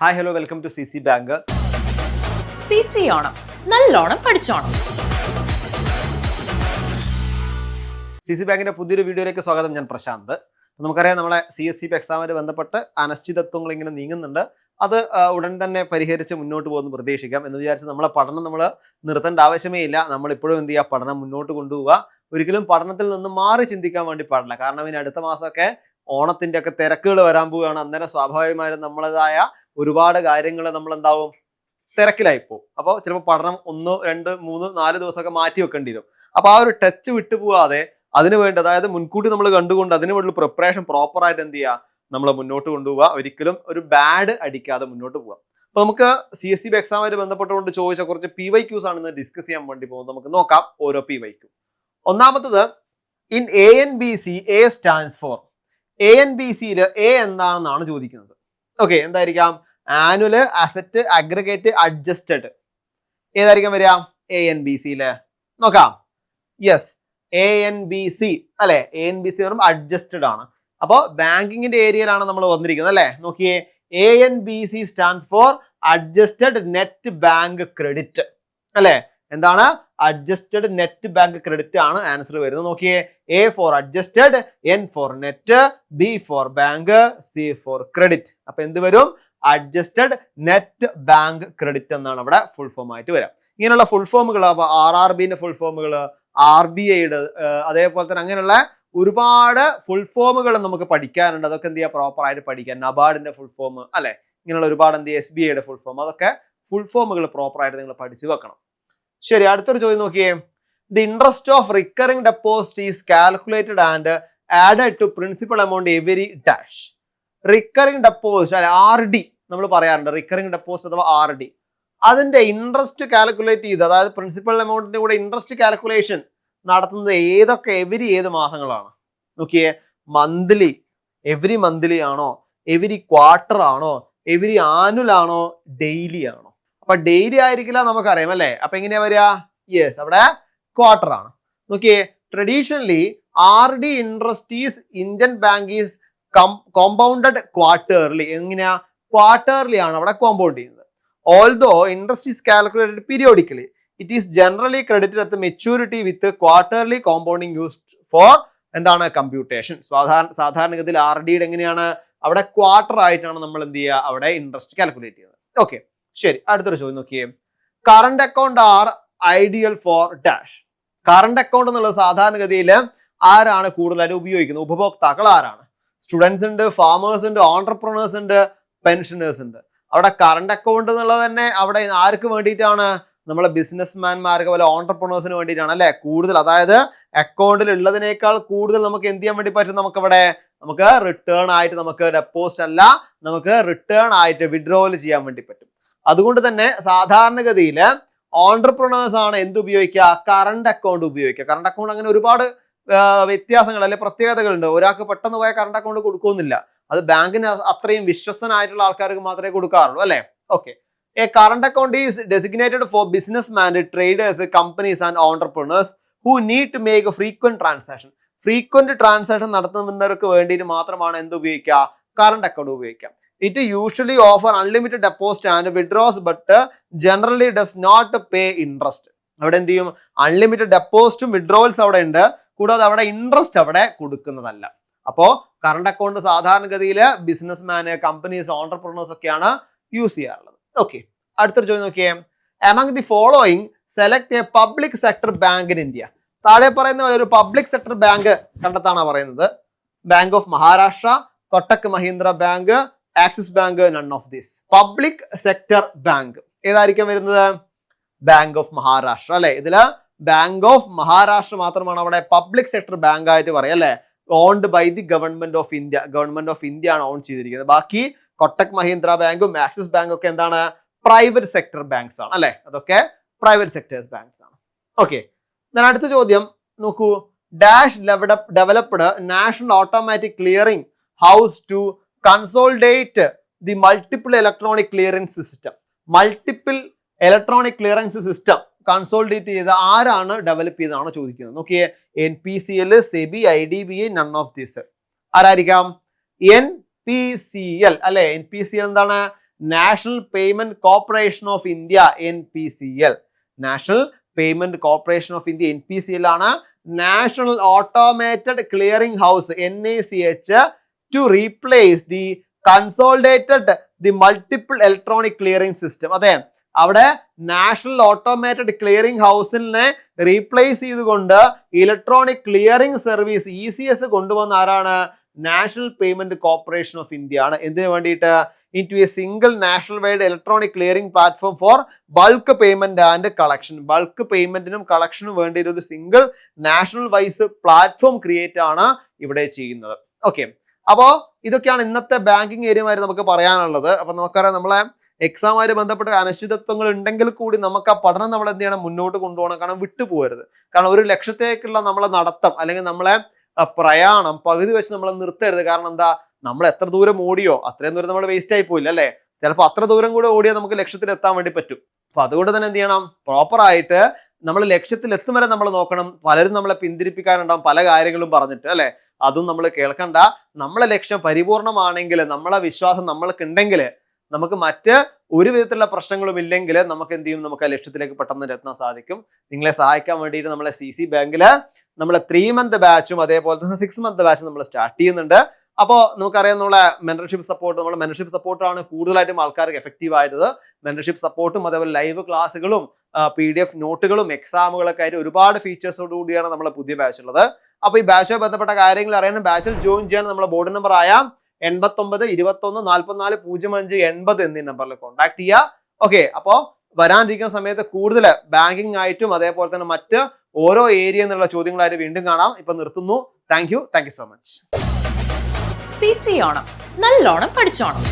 Hi hello welcome to CC bank. CC ഓണം നല്ലോണം പഠിച്ചോണം. CC ബാങ്കിന്റെ പുതിയൊരു വീഡിയോയിലേക്ക് സ്വാഗതം. ഞാൻ പ്രശാന്ത്. നമുക്കറിയാം നമ്മളെ CSCP എക്സാമിന് ബന്ധപ്പെട്ട് അനിശ്ചിതത്വങ്ങൾ ഇങ്ങനെ നീങ്ങുന്നുണ്ട്. അത് ഉടൻ തന്നെ പരിഹരിച്ച് മുന്നോട്ട് പോകുന്നു പ്രതീക്ഷിക്കാം. എന്ന് വിചാരിച്ച് നമ്മളെ പഠനം നമ്മൾ നിർത്തേണ്ട ആവശ്യമേ ഇല്ല. നമ്മളിപ്പോഴും എന്ത് ചെയ്യുക, പഠനം മുന്നോട്ട് കൊണ്ടുപോവുക. ഒരിക്കലും പഠനത്തിൽ നിന്ന് മാറി ചിന്തിക്കാൻ വേണ്ടി പാടില്ല. കാരണം ഇനി അടുത്ത മാസമൊക്കെ ഓണത്തിന്റെ ഒക്കെ തിരക്കുകൾ വരാൻ പോവുകയാണ്. അന്നേരം സ്വാഭാവികമായും നമ്മളേതായ ഒരുപാട് കാര്യങ്ങൾ നമ്മൾ എന്താവും, തിരക്കിലായി പോകും. അപ്പോൾ ചിലപ്പോൾ പഠനം 1, 2, 3, 4 ദിവസമൊക്കെ മാറ്റി വെക്കേണ്ടി വരും. അപ്പോൾ ആ ഒരു ടച്ച് വിട്ടുപോകാതെ അതിന് വേണ്ടി, അതായത് മുൻകൂട്ടി നമ്മൾ കണ്ടുകൊണ്ട് അതിന് വേണ്ടി പ്രിപ്പറേഷൻ പ്രോപ്പറായിട്ട് എന്ത് ചെയ്യുക, നമ്മൾ മുന്നോട്ട് കൊണ്ടുപോവുക. ഒരിക്കലും ഒരു ബാഡ് അടിക്കാതെ മുന്നോട്ട് പോവുക. അപ്പോൾ നമുക്ക് CSCB എക്സാമായിട്ട് ബന്ധപ്പെട്ടുകൊണ്ട് ചോദിച്ച കുറച്ച് PYQs ആണ് ഇന്ന് ഡിസ്കസ് ചെയ്യാൻ വേണ്ടി പോകുന്നത്. നമുക്ക് നോക്കാം ഓരോ PYQ. ഒന്നാമത്തത്, in ANBC A stands for. ANBCയിൽ A എന്താണെന്നാണ് ചോദിക്കുന്നത്. ഓക്കെ, എന്തായിരിക്കാം? Annual asset aggregate adjusted. ഏതായിരിക്കും വരിക ANBCയില്? നോക്കാം. യെസ്, ANBC അല്ലെ. ANBC എന്ന് പറയുമ്പോൾ അഡ്ജസ്റ്റഡ് ആണ്. അപ്പോൾ ബാങ്കിങ്ങിന്റെ ഏരിയയിലാണ് നമ്മൾ വന്നിരിക്കുന്നത് അല്ലെ. നോക്കിയേ, ANBC stands for adjusted net bank credit അല്ലെ. എന്താണ്? അഡ്ജസ്റ്റഡ് നെറ്റ് ബാങ്ക് ക്രെഡിറ്റ് ആണ് ആൻസർ വരുന്നത്. നോക്കിയേ, A for adjusted, N for net, B for bank, C for credit. അപ്പൊ എന്ത് വരും? അഡ്ജസ്റ്റഡ് നെറ്റ് ബാങ്ക് ക്രെഡിറ്റ് എന്നാണ് അവിടെ ഫുൾ ഫോം ആയിട്ട് വരാം. ഇങ്ങനെയുള്ള ഫുൾ ഫോമുകൾ, അപ്പൊ RRBന്റെ ഫുൾ ഫോമുകൾ, RBIയുടെ, അതേപോലെ തന്നെ അങ്ങനെയുള്ള ഒരുപാട് ഫുൾ ഫോമുകൾ നമുക്ക് പഠിക്കാനുണ്ട്. അതൊക്കെ എന്ത് ചെയ്യുക, പ്രോപ്പർ ആയിട്ട് പഠിക്കാൻ. നബാർഡിന്റെ ഫുൾ ഫോം അല്ലെ, ഇങ്ങനെയുള്ള ഒരുപാട് എന്ത് ചെയ്യുക, SBIയുടെ ഫുൾ ഫോം, അതൊക്കെ ഫുൾ ഫോമുകൾ പ്രോപ്പർ ആയിട്ട് നിങ്ങൾ പഠിച്ചു വെക്കണം. ശരി, അടുത്തൊരു ചോദ്യം നോക്കിയേ. The interest of recurring deposit is calculated and added to principal amount every dash. Recurring deposit അല്ലെ, RD നമ്മൾ പറയാറുണ്ട്. റിക്കറിംഗ് ഡെപ്പോസിറ്റ് അഥവാ RD, അതിന്റെ ഇൻട്രസ്റ്റ് കാൽക്കുലേറ്റ് ചെയ്ത്, അതായത് പ്രിൻസിപ്പൽ എമൗണ്ടിന്റെ കൂടെ ഇൻട്രസ്റ്റ് കാൽക്കുലേഷൻ നടത്തുന്നത് ഏത് മാസങ്ങളാണ്? നോക്കിയേ, മന്ത്ലി, എവരി മന്ത്ലി ആണോ, എവരി ക്വാർട്ടർ ആണോ, എവരി ആനുവൽ ആണോ, ഡെയിലി ആണോ? അപ്പൊ ഡെയിലി ആയിരിക്കില്ല, നമുക്കറിയാം അല്ലെ. അപ്പൊ എങ്ങനെയാ വരിക? യെസ്, അവിടെ ക്വാർട്ടർ ആണ്. നോക്കിയേ, traditionally RD interest is Indian bank is compounded quarterly. എങ്ങനെയാ? ക്വാർട്ടർലി ആണ് അവിടെ കോമ്പൗണ്ട് ചെയ്യുന്നത്. Although interest is calculated periodically, it is generally credited at maturity with quarterly compounding used for എന്താണ്, കമ്പ്യൂട്ടേഷൻ. സാധാരണഗതിയിൽ RDയുടെ എങ്ങനെയാണ്, അവിടെ ക്വാർട്ടർ ആയിട്ടാണ് നമ്മൾ എന്ത് ചെയ്യുക, അവിടെ ഇൻട്രസ്റ്റ് കാൽക്കുലേറ്റ് ചെയ്യുന്നത്. ഓക്കെ, ശരി, അടുത്തൊരു ചോദ്യം നോക്കിയേ. Current account are ideal for dash. Current account എന്നുള്ളത് സാധാരണഗതിയിൽ ആരാണ് കൂടുതലായിട്ട് ഉപയോഗിക്കുന്നത്? ഉപഭോക്താക്കൾ ആരാണ്? സ്റ്റുഡൻസ് ഉണ്ട്, ഫാമേഴ്സ് ഉണ്ട്, ഓൺടർപ്രണേഴ്സ് ഉണ്ട്, പെൻഷനേഴ്സ് ഉണ്ട്. അവിടെ കറണ്ട് അക്കൗണ്ട് എന്നുള്ളത് തന്നെ അവിടെ ആർക്ക് വേണ്ടിയിട്ടാണ്? നമ്മളെ ബിസിനസ്മാൻമാർക്ക്, പോലെ ഓൺടർപ്രണേഴ്സിന് വേണ്ടിയിട്ടാണ് അല്ലെ കൂടുതൽ. അതായത് അക്കൗണ്ടിൽ ഉള്ളതിനേക്കാൾ കൂടുതൽ നമുക്ക് എന്ത് ചെയ്യാൻ വേണ്ടി പറ്റും? നമുക്ക് റിട്ടേൺ ആയിട്ട്, നമുക്ക് ഡെപ്പോസിറ്റ് അല്ല, നമുക്ക് റിട്ടേൺ ആയിട്ട് വിഡ്രോവൽ ചെയ്യാൻ വേണ്ടി പറ്റും. അതുകൊണ്ട് തന്നെ സാധാരണഗതിയിൽ ഓൺടർപ്രണേഴ്സ് ആണ് എന്ത് ഉപയോഗിക്കുക? കറണ്ട് അക്കൗണ്ട് ഉപയോഗിക്കുക. കറണ്ട് അക്കൗണ്ട് അങ്ങനെ ഒരുപാട് വ്യത്യാസങ്ങൾ അല്ലെ പ്രത്യേകതകളുണ്ട്. ഒരാൾക്ക് പെട്ടെന്ന് പോയ കറണ്ട് അക്കൗണ്ട് കൊടുക്കുന്നില്ല. അത് ബാങ്കിന് അത്രയും വിശ്വസനായിട്ടുള്ള ആൾക്കാർക്ക് മാത്രമേ കൊടുക്കാറുള്ളൂ അല്ലെ. Okay, a current account is designated for businessman, traders, companies and entrepreneurs who need to make frequent transaction. Frequent transaction നടത്തുന്നവർക്ക് വേണ്ടിയിട്ട് മാത്രമാണ് എന്ത് ഉപയോഗിക്കുക? കറണ്ട് അക്കൗണ്ട് ഉപയോഗിക്കാം. It usually offer unlimited deposit and withdrawals but generally does not pay interest. അവിടെ എന്ത് ചെയ്യും? Unlimited ഡെപ്പോസിറ്റും withdrawals അവിടെ ഉണ്ട്, കൂടാതെ അവിടെ ഇൻട്രസ്റ്റ് അവിടെ കൊടുക്കുന്നതല്ല. അപ്പോൾ കറണ്ട് അക്കൗണ്ട് സാധാരണഗതിയിൽ ബിസിനസ്മാന്, കമ്പനീസ്, ഓൺടർപ്രണേഴ്സ് ഒക്കെയാണ് യൂസ് ചെയ്യാറുള്ളത്. ഓക്കെ, അടുത്തൊരു ചോദ്യം നോക്കിയേ. among the following select a public sector bank in India. താഴെ പറയുന്ന ഒരു പബ്ലിക് സെക്ടർ ബാങ്ക് കണ്ടെത്താണ് പറയുന്നത്. Bank of Maharashtra, Kotak Mahindra bank, axis bank, none of this. Public sector bank ഏതായിരിക്കും വരുന്നത്? ബാങ്ക് ഓഫ് മഹാരാഷ്ട്ര അല്ലെ. ഇതില് ബാങ്ക് ഓഫ് മഹാരാഷ്ട്ര മാത്രമാണ് അവിടെ പബ്ലിക് സെക്ടർ ബാങ്ക് ആയിട്ട് പറയാം അല്ലെ. Owned by the government of India. Government of India ആണ് ഓൺ ചെയ്തിരിക്കുന്നത്. ബാക്കി കൊട്ടക് മഹീന്ദ്ര ബാങ്കും ആക്സിസ് ബാങ്കും ഒക്കെ എന്താണ്? പ്രൈവറ്റ് സെക്ടർ ബാങ്ക്സ് ആണ് അല്ലെ. അതൊക്കെ പ്രൈവറ്റ് സെക്ടേഴ്സ് ബാങ്ക്സ് ആണ്. ഓക്കെ, അടുത്ത ചോദ്യം നോക്കൂ. Dash developed national automatic clearing house to consolidate the multiple electronic clearance system. Multiple electronic clearance system consolidate ചെയ്ത് ആരാണ് ഡെവലപ്പ് ചെയ്തതാണ് ചോദിക്കുന്നത്. നോക്കിയേ, NPCL, SEBI, IDBI, none of this. ആരായിരിക്കാം? NPCL അല്ലെ. NPCL എന്താണ്? National payment corporation of India NPCL. National payment corporation of India NPCL ആണ് national automated clearing house NACH to replace the consolidated the multiple electronic clearing system. അതെ, അവിടെ national automated clearing ഹൗസിനെ replace ചെയ്തുകൊണ്ട് electronic clearing service ECS കൊണ്ടുവന്ന ആരാണ്? National payment corporation of India ആണ്. എന്തിനു വേണ്ടിയിട്ട്? into a single national wide electronic clearing platform for bulk payment and collection. Bulk പേയ്മെന്റിനും കളക്ഷനും വേണ്ടി ഒരു single national wise platform create ആണ് ഇവിടെ ചെയ്യുന്നത്. ഓക്കെ, അപ്പോ ഇതൊക്കെയാണ് ഇന്നത്തെ ബാങ്കിങ് ഏരിയയുമായി നമുക്ക് പറയാനുള്ളത്. അപ്പൊ നമുക്കറിയാം, നമ്മളെ എക്സാമുമായി ബന്ധപ്പെട്ട അനിശ്ചിതത്വങ്ങൾ ഉണ്ടെങ്കിൽ കൂടി നമുക്ക് ആ പഠനം നമ്മൾ എന്ത് ചെയ്യണം? മുന്നോട്ട് കൊണ്ടുപോകണം. കാരണം വിട്ടുപോകരുത്. കാരണം ഒരു ലക്ഷ്യത്തേക്കുള്ള നമ്മളെ നടത്തം അല്ലെങ്കിൽ നമ്മളെ പ്രയാണം പകുതി വെച്ച് നമ്മൾ നിർത്തരുത്. കാരണം എന്താ? നമ്മൾ എത്ര ദൂരം ഓടിയോ അത്രയും ദൂരം നമ്മൾ വേസ്റ്റ് ആയി പോയില്ല അല്ലെ? ചിലപ്പോൾ അത്ര ദൂരം കൂടെ ഓടിയാൽ നമുക്ക് ലക്ഷ്യത്തിൽ എത്താൻ വേണ്ടി പറ്റും. അപ്പൊ അതുകൊണ്ട് തന്നെ എന്ത് ചെയ്യണം? പ്രോപ്പർ ആയിട്ട് നമ്മൾ ലക്ഷ്യത്തിൽ എത്തും വരെ നമ്മൾ നോക്കണം. പലരും നമ്മളെ പിന്തിരിപ്പിക്കാനുണ്ടാവും പല കാര്യങ്ങളും പറഞ്ഞിട്ട് അല്ലെ? അതും നമ്മൾ കേൾക്കണ്ട. നമ്മളെ ലക്ഷ്യം പരിപൂർണമാണെങ്കിൽ, നമ്മളെ വിശ്വാസം നമ്മൾക്ക് ഉണ്ടെങ്കിൽ, നമുക്ക് മറ്റ് ഒരു വിധത്തിലുള്ള പ്രശ്നങ്ങളും ഇല്ലെങ്കിൽ നമുക്ക് എന്ത് ചെയ്യും? നമുക്ക് ആ ലക്ഷ്യത്തിലേക്ക് പെട്ടെന്ന് എത്താൻ സാധിക്കും. നിങ്ങളെ സഹായിക്കാൻ വേണ്ടിയിട്ട് നമ്മളെ CC ബാങ്കില് നമ്മളെ 3 month ബാച്ചും അതേപോലെ തന്നെ 6 month ബാച്ചും നമ്മൾ സ്റ്റാർട്ട് ചെയ്യുന്നുണ്ട്. അപ്പോൾ നമുക്കറിയാം, നമ്മളെ മെന്റർഷിപ്പ് സപ്പോർട്ട്, നമ്മുടെ മെന്റർഷിപ്പ് സപ്പോർട്ടാണ് കൂടുതലായിട്ടും ആൾക്കാർക്ക് എഫക്റ്റീവ് ആയത്. മെന്റർഷിപ്പ് സപ്പോർട്ടും അതേപോലെ ലൈവ് ക്ലാസ്സുകളും PDF നോട്ടുകളും എക്സാമുകളൊക്കെ ആയിട്ട് ഒരുപാട് ഫീച്ചേഴ്സോട് കൂടിയാണ് നമ്മളെ പുതിയ ബാച്ച് ഉള്ളത്. അപ്പോൾ ഈ ബാച്ചുമായി ബന്ധപ്പെട്ട കാര്യങ്ങൾ അറിയാനും ബാച്ചിൽ ജോയിൻ ചെയ്യാൻ നമ്മളെ ബോർഡ് നമ്പർ ആയ 89 21 44 05 80 എന്നീ നമ്പറിൽ കോൺടാക്ട് ചെയ്യുക. ഓക്കെ, അപ്പോൾ വരാനിരിക്കുന്ന സമയത്ത് കൂടുതൽ ബാങ്കിങ് ആയിട്ടും അതേപോലെ തന്നെ മറ്റ് ഓരോ ഏരിയ എന്നുള്ള ചോദ്യങ്ങളായിട്ട് വീണ്ടും കാണാം. ഇപ്പൊ നിർത്തുന്നു. Thank you so much. CC ഓണം, നല്ലോണം പഠിച്ചോണം.